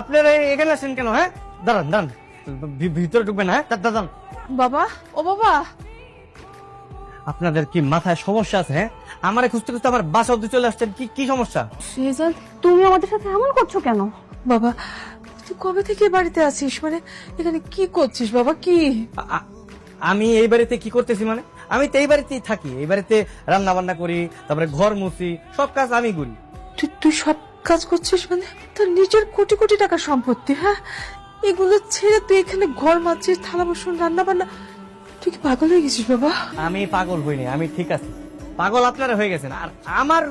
আপনারা এখানে আছেন কেন? হ্যাঁ, দাঁড়ান দাঁড়ান, ভিতরে ঢুকবেন। হ্যাঁ, দাঁড়ান। বাবা, ও বাবা, আপনাদের কি মাথায় সমস্যা আছে? হ্যাঁ, আমারে খুঁজতে খুঁজতে আমার বাসা অব্দি চলে আসছেন, কি কি সমস্যা? শেহজাদ, তুমি আমাদের সাথে এমন করছো কেন? বাবা তুই কবে থেকে বাড়িতে আছিস? মানে এখানে কি করছিস বাবা? কি আমি এই বাড়িতে কি করতেছি মানে? আমি তো এই বাড়িতেই থাকি, এই বাড়িতে রান্না বান্না করি, তারপরে ঘর মুছি, সব কাজ আমি করি। তুই সব কাজ করছিস? মানে তোর নিজের কোটি কোটি টাকার সম্পত্তি, হ্যাঁ, এগুলো ছেড়ে তুই এখানে ঘর মাছিস, থালা বাসন, রান্না বান্না। তুই কি পাগল হয়ে গেছিস বাবা? আমি পাগল হইনি, আমি ঠিক আছি। পাগল আপনারা হয়ে গেছেন। আর আমার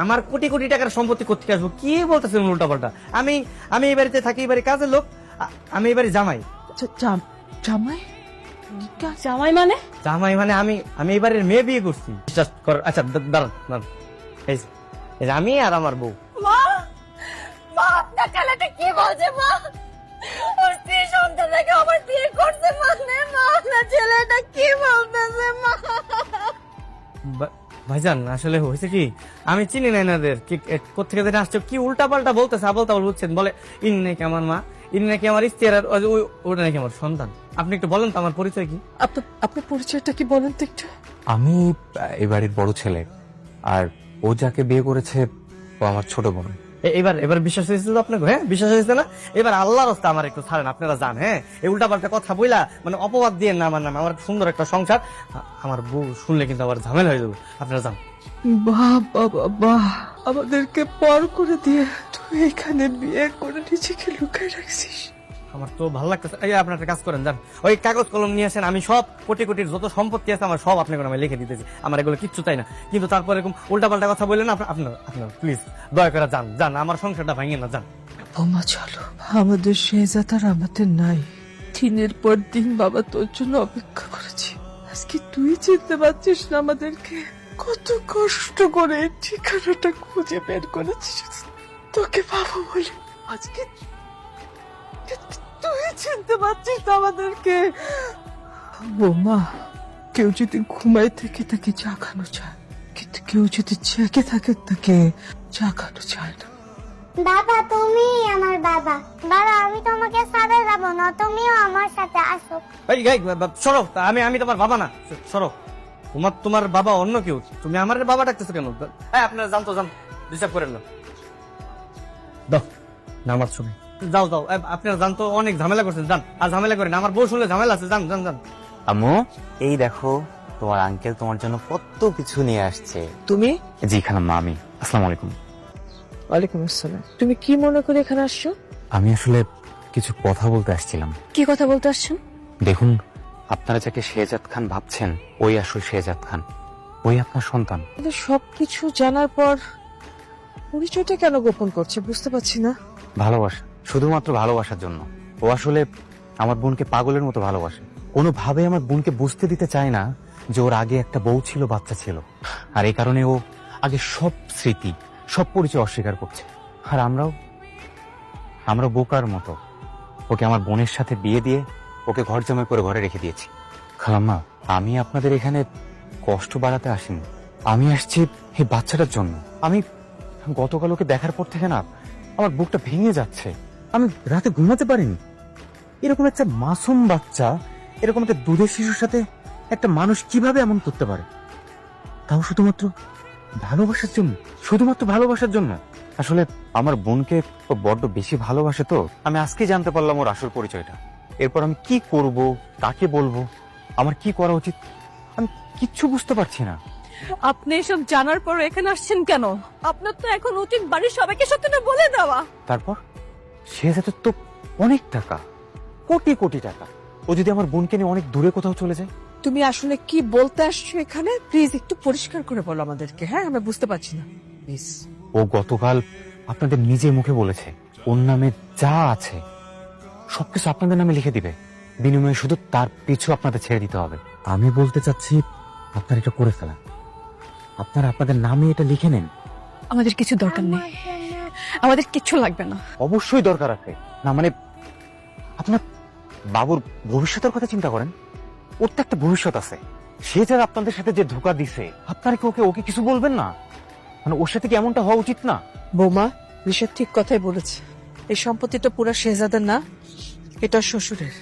আমার কোটি কোটি টাকার সম্পত্তি কোথেকে আসবো? কি বলতেছেন উল্টা পাল্টা? আমি আমি এই বাড়িতে থাকি, এই বাড়ি কাজের লোক, আমি এই বাড়ি জামাই। জামাই? জামাই মানে? জামাই মানে আমি আমি এই বাড়ির মেয়ে বিয়ে করছি, বিশ্বাস কর। আচ্ছা দাঁড়ান দাঁড়ান, এই যে, এই যে আমি আর আমার বউ। মা, মা, আপনার ছেলেটা কি বলছে? মা, ওর স্ত্রী সন্তানটাকে আবার বিয়ে করছে মানে? মা, আপনার ছেলেটা কি বলতেছে? মা, ভাইজান, আসলে হয়েছে কি, আমি চিনি না এনাদের কি কোথেকে যেন আসছে, কি উল্টা পাল্টা বলতেছে, আবল তাবল বুঝছেন। বলে ইনি নাকি আমার মা, ইনি নাকি আমার স্ত্রী, আর ওটা নাকি আমার সন্তান। আপনি একটু বলেন তো আমার পরিচয় কি? আপনার পরিচয়টা কি বলেন তো একটু? আমি এই বাড়ির বড় ছেলে, আর ও যাকে বিয়ে করেছে ও আমার ছোট বোন। এবার এবার বিশ্বাস হয়েছিল তো আপনাকে? হ্যাঁ, বিশ্বাস হয়েছে না? এবার আল্লাহর রাস্তা আমার একটু ছাড়েন, আপনারা যান। হ্যাঁ, এই উল্টা পাল্টা কথা বইলা মানে অপবাদ দিয়ে না আমার নামে। আমার সুন্দর একটা সংসার, আমার বউ শুনলে কিন্তু আবার ঝামেলা হয়ে যাবে। আপনারা যান। বাহ বাবা বাহ, আমাদেরকে পর করে দিয়ে তুই এখানে বিয়ে করে নিজেকে লুকায় রাখছিস। আমার তো ভালো লাগতেছে। এই আপনার একটা কাজ করেন, যান, ওই কাগজ কলম নিয়ে আসেন, আমি সব কোটি কোটির যত সম্পত্তি আছে আমার সব আপনাকে আমি লিখে দিতেছি। আমার এগুলো কিচ্ছু চাই না, কিন্তু তারপর এরকম উল্টা পাল্টা কথা বললেন না। আপনার আপনার প্লিজ দয়া করে যান, যান, আমার সংসারটা ভাঙিয়ে না, যান। বোমা চলো, আমাদের শেহজাদ আর আমাদের নাই। দিনের পর দিন বাবা তোর জন্য অপেক্ষা করেছি। আজকে তুই চিনতে পারছিস না আমাদেরকে? কত কষ্ট করে এই ঠিকানাটা খুঁজে বের করেছিস তোকে পাবো বলে। আজকে তুই চিনতে পারছিস না আমাদেরকে? বোমা, কেউ যদি ঘুমায় থেকে তাকে জাগানো চায়, কিন্তু কেউ যদি জেগে থাকে তাকে জাগানো চায় না। বাবা, তুমি আমার বাবা। বাবা, আমি তোমাকে ছাড়া যাব না, তুমিও আমার সাথে আসো। এই সরো, আমি তোমার বাবা না, সরো। তোমার বাবা অন্য কেউ, তুমি আমার বাবা ডাকতেছো কেন? আপনারা যান তো, যান, ডিস্টার্ব করেন না। দাও না আমার ছবি, যাও যাও, আপনারা যান তো, অনেক ঝামেলা করছেন, যান। আর ঝামেলা করেন, আমার বউ শুনলে ঝামেলা আছে, যান যান যান। আম্মু, এই দেখো তোমার আঙ্কেল তোমার জন্য কত কিছু নিয়ে আসছে। তুমি? জি খালাম্মা, আমি। আসসালামু আলাইকুম। ওয়ালাইকুম আসসালাম। তুমি কি মনে করে এখানে আসছো? আমি আসলে কিছু কথা বলতে আসছিলাম। কি কথা বলতে আসছেন? দেখুন, আপনারা যাকে শেহজাদ খান ভাবছেন ওই আসল শেহজাদ খান, ওই আপনার সন্তান। কিন্তু সবকিছু জানার পর পরিচয়টা কেন গোপন করছে বুঝতে পারছি না। ভালোবাসা, শুধুমাত্র ভালোবাসার জন্য। ও আসলে আমার বোনকে পাগলের মতো ভালোবাসে। কোনোভাবে আমার বোনকে বুঝতে দিতে চায় না যে ওর আগে একটা বউ ছিল, বাচ্চা ছিল, আর এই কারণে ও আগে সব স্মৃতি, সব পরিচয় অস্বীকার করছে। আর আমরা বোকার মতো ওকে আমার বোনের সাথে বিয়ে দিয়ে ওকে ঘর জমা করে ঘরে রেখে দিয়েছি। খালাম্মা, আমি আপনাদের এখানে কষ্ট বাড়াতে আসিনি, আমি আসছি এই বাচ্চাটার জন্য। আমি গতকাল ওকে দেখার পর থেকে না আমার বুকটা ভেঙে যাচ্ছে। আমি রাতে ঘুমাতে পারিনি। এরকম একটা মাসুম বাচ্চা, এরকম একটা দুধের শিশুর সাথে একটা মানুষ কিভাবে এমন করতে পারে? তাও শুধুমাত্র ভালোবাসার জন্য, শুধুমাত্র ভালোবাসার জন্য। আসলে আমার বোনকে ও বড্ড বেশি ভালোবাসে, তো আমি আজকে জানতে পারলাম ওর আসল পরিচয়টা। এরপর আমি কি করব, কাকে বলবো, আমার কি করা উচিত, আমি কিচ্ছু বুঝতে পারছি না। আপনি এসব জানার পর এখানে আসছেন কেন? আপনার তো এখন উচিত বাড়ির সবাইকে সত্যটা বলে দেওয়া। তারপর শেহজাদের তো অনেক টাকা, কোটি কোটি টাকা। ও যদি আমার বোনকে নিয়ে অনেক দূরে কোথাও চলে যায়? তুমি আসলে কি বলতে আসছো এখানে? প্লিজ একটু পরিষ্কার করে বলো আমাদেরকে। হ্যাঁ, আমরা বুঝতে পারছি না, প্লিজ। ও গতকাল আপনাদের নিজের মুখে বলেছে ওর নামে যা আছে সবকিছু আপনাদের নামে লিখে দিবে, বিনিময়ে শুধু তার পিছু আপনাদের ছেড়ে দিতে হবে। আমি বলতে চাচ্ছি আপনারা এটা করে ফেলা, আপনারা আপনাদের নামে এটা লিখে নেন। আমাদের কিছু দরকার নেই, আমাদের কিছু লাগবে না। অবশ্যই দরকার আছে। না মানে আপনার বাবুর ভবিষ্যতের কথা চিন্তা করেন, ওর তো একটা ভবিষ্যৎ আছে। সে যারা আপনাদের সাথে যে ধোঁকা দিছে, আপনারা কি ওকে ওকে কিছু বলবেন না? মানে ওর সাথে কি এমনটা হওয়া উচিত না? বৌমা, ঋষভ ঠিক কথাই বলেছে। এই সম্পত্তিটা পুরো শেহজাদের না, এটা শ্বশুরের।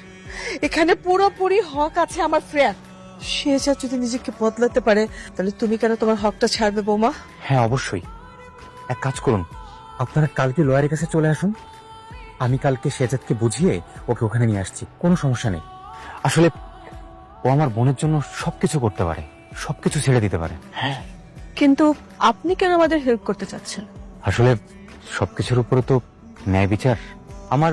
এখানে পুরোপুরি হক আছে আমার ফ্রেন্ড। শেহজাদ যদি নিজেকে বদলাতে পারে তাহলে তুমি কেন তোমার হকটা ছাড়বে বৌমা? হ্যাঁ অবশ্যই। এক কাজ করুন, আপনারা কালকে লয়ারের কাছে চলে আসুন। আমি কালকে শেহজাদকে বুঝিয়ে ওকে ওখানে নিয়ে আসছি, কোনো সমস্যা নেই। আসলে ও আমার বোনের জন্য সবকিছু করতে পারে, সবকিছু ছেড়ে দিতে পারে। হ্যাঁ কিন্তু আপনি কেন আমাদের হেল্প করতে চাচ্ছেন? আসলে সবকিছুর উপরে তো ন্যায় বিচার। আমার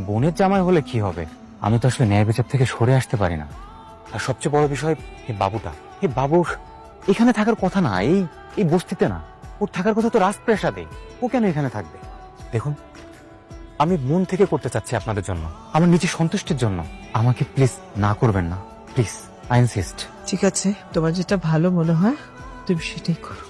বোনের জামাই হলে কি হবে, আমি তো আসলে ন্যায় বিচার থেকে সরে আসতে পারি না। আর সবচেয়ে বড় বিষয় এই বাবুটা, এই বাবুর এখানে থাকার কথা না, এই বস্তিতে না। ওর থাকার কথা তো রাজপ্রাসাদে। ও কেন এখানে থাকবে? দেখুন, আমি মন থেকে করতে চাচ্ছি আপনাদের জন্য, আমার নিজের সন্তুষ্টির জন্য। আমাকে প্লিজ না করবেন না, প্লিজ, আই ইনসিস্ট। ঠিক আছে, তোমার যেটা ভালো মনে হয় তুমি সেটাই করো।